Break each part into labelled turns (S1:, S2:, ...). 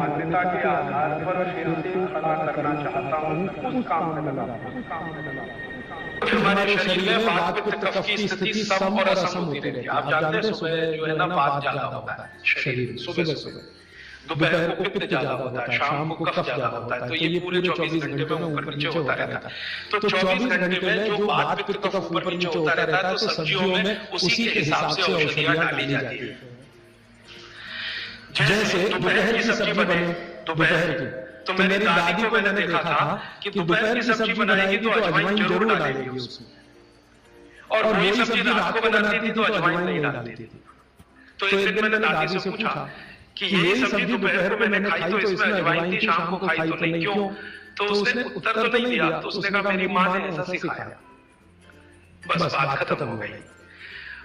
S1: मान्यता के आधार पर फिर से खड़ा करना चाहता हूँ, उस काम में लगा।
S2: हमारे शरीर में वात पित्त कफ की स्थिति सम और असम होती रहती है। आप जानते हैं सुबह जो है ना वात ज्यादा होता है शरीर, सुबह सुबह दोपहर को पित्त ज्यादा होता है, शाम को कफ ज्यादा होता है। तो ये पूरे 24 घंटे में ऊपर नीचे होता रहता है। तो 24 घंटे में जो वात पित्त कफ ऊपर नीचे होता रहता है, तो सब्जियों में उसी के हिसाब से औषधियां डाली जाती है। जैसे दोपहर की सब्जी बने दोपहर की, तो मेरी दादी को मैंने देखा था कि दोपहर की सब्जी बनाएगी तो अजवाइन जरूर डालेगी उसमें, और वही सब्जी रात को बनाती थी तो अजवाइन नहीं डालती थी। तो एक दिन मैंने दादी से पूछा कि यही सब्जी दोपहर में मैंने खाई तो इसमें अजवाइन थी, शाम को खाई तो नहीं, क्यों? तो उसने उत्तर तो नहीं दिया। तो उसने कहा मेरी माँ ने ऐसा सिखाया। बस बात खत्म हो गई।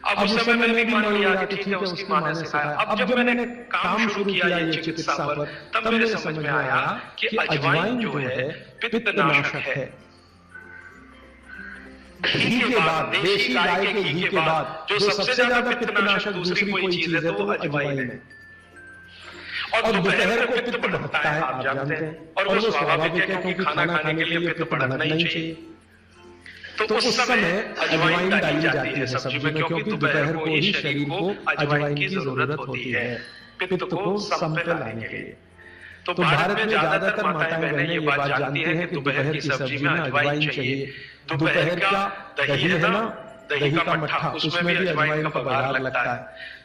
S2: अब उस समय मैंने भी मान लिया कि ठीक है उसकी माँ ने सिखाया। अब जब मैंने काम शुरू किया ये चिकित्सा पर, तब मेरे समझ में आया कि अजवाइन जो है पित्तनाशक है। घी के बाद, देशी गाय के घी के बाद जो सबसे ज्यादा पित्तनाशक दूसरी कोई चीज है तो वो अजवाइन है। और दोपहर को पित्त बढ़ता है, आप जानते हैं, और वो स्वाभाविक है क्योंकि खाना खाने के लिए पित्त बढ़ना ही चाहिए। तो उस समय अजवाइन डाली जाती है सब्जी में, क्योंकि दोपहर को ही शरीर को अजवाइन की जरूरत होती है पित्त को सम पे लाने के लिए। तो भारत में ज्यादातर माताएं बहनें ये बात जानती हैं कि दोपहर की सब्जी में अजवाइन चाहिए। दोपहर का दही है ना, दही का मट्ठा, उसमें भी अजवाइन का बघार लगता है।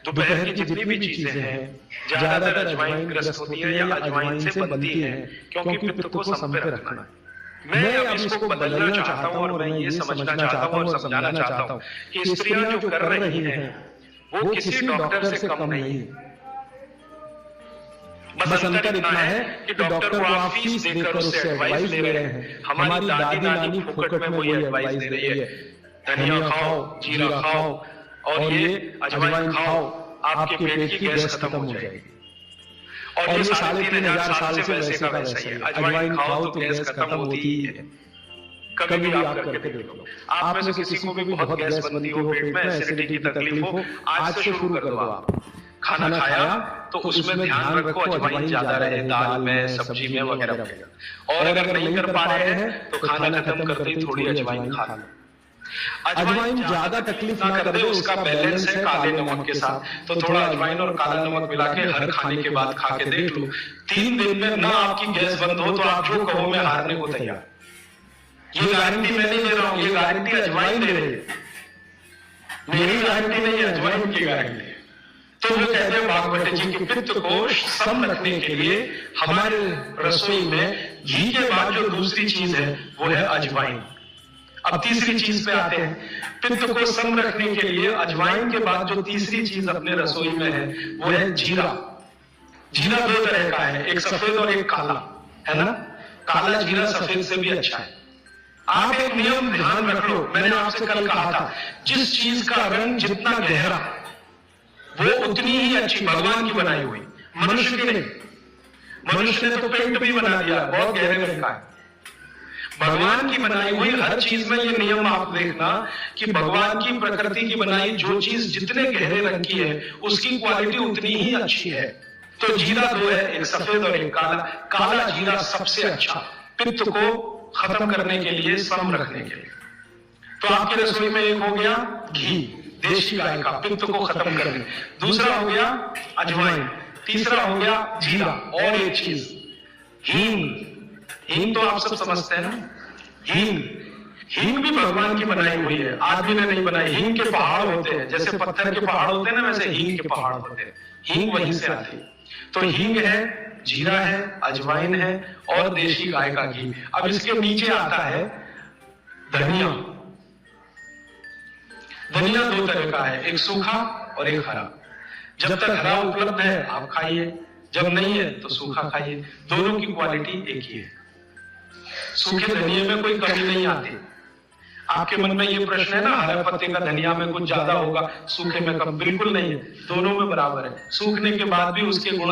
S2: दोपहर की जितनी भी चीजें हैं ज्यादातर अजवाइन ग्रस्त होती है या अजवाइन से बनती है, क्योंकि पित्त को सम पे रखना है। मैं अब इसको बदलना चाहता हूं और मैं ये समझना चाहता हूं और समझाना चाहता हूं कि स्त्रियां जो कर रही हैं वो किसी डॉक्टर से कम नहीं है। बस अंतर इतना है कि डॉक्टर को आप फीस देकर उससे एडवाइस ले रहे हैं। हमारी दादी नानी फोकट में वही एडवाइस दे रही है, धनिया खाओ, जीरा खाओ और ये अजवाइन खाओ, आपके पेट की गैस खत्म हो जाएगी। और ये 3500 साल से वैसे का वैसा ही है। अजवाइन खाओ तो गैस खत्म होती ही है। कभी भी आप करके देख लो। आप में से किसी को भी बहुत गैस बनती हो, पेट में एसिडिटी की तकलीफ हो, आज से शुरू कर दो। आप खाना खाया तो उसमें ध्यान रखो अजवाइन ज्यादा रहे, दाल में, सब्जी में वगैरह वगैरह। और अगर नहीं कर पा रहे हैं तो खाना खत्म करते ही थोड़ी अजवाइन खा लो। अजवाइन ज्यादा तकलीफ ना कर दे, उसका बैलेंस है काले नमक के साथ। तो थोड़ा अजवाइन और काला नमक मिला के हर खाने के बाद खा के देख लो। 3 दिन में ना आपकी गैस बंद हो तो आप जो कहो मैं हारने को तैयार। ये गारंटी मैं नहीं दे रहा हूं, ये गारंटी अजवाइन दे रही है। मेरी गारंटी नहीं है, अजवाइन की गारंटी है। तो वो कहते हैं बागवती जी कि पित्त को सम रखने के लिए हमारे रसोई में घी के बाद जो दूसरी चीज है वो है अजवाइन। अब तीसरी चीज पे आते हैं। पित्त को सम रखने के लिए अजवाइन के बाद जो तीसरी चीज अपने रसोई में है वो है जीरा। जीरा 2 तरह का है, एक सफेद और एक काला, है ना। काला जीरा सफेद से भी अच्छा है। आप एक नियम ध्यान रख लो, मैंने आपसे कल कहा था जिस चीज का रंग जितना गहरा वो उतनी ही अच्छी भगवान की बनाई हुई, मनुष्य की नहीं। मनुष्य ने तो पेंट भी बना दिया, बहुत गहरे रंग का है। भगवान की बनाई हुई हर चीज में ये नियम आप देखना कि भगवान की प्रकृति की बनाई जो चीज जितने गहरे रंग की है उसकी क्वालिटी उतनी ही अच्छी है। तो जीरा 2 है, एक सफेद और एक काला। काला जीरा सबसे अच्छा, पित्त को खत्म करने के लिए, सम रखने के लिए। तो आपके रसोई में एक हो गया घी देशी गाय का, पित्त को खत्म करने। दूसरा हो गया अजवाइन, तीसरा हो गया जीरा, और एक चीज हींग। हींग तो आप सब समझते हैं ना। हींग भी भगवान की बनाई हुई है, आदमी ने नहीं बनाई। हींग के पहाड़ होते हैं, जैसे पत्थर के पहाड़ होते हैं ना, वैसे हींग के पहाड़ होते हैं। हींग वहीं से आती है। तो हींग है, जीरा है, अजवाइन है और देशी गाय का घी। अब इसके नीचे आता है धनिया। धनिया 2 तरह का है, एक सूखा और एक हरा। जब तक हरा उपलब्ध है आप खाइए, जब नहीं है तो सूखा खाइए, दोनों की क्वालिटी एक ही है। सूखे धनिया में कोई कमी नहीं आती। आपके मन में ये प्रश्न है ना, हरे पत्ते का धनिया में कुछ ज्यादा होगा, सूखे में कम, बिल्कुल नहीं है, दोनों में बराबर है। सूखने के बाद भी उसके गुण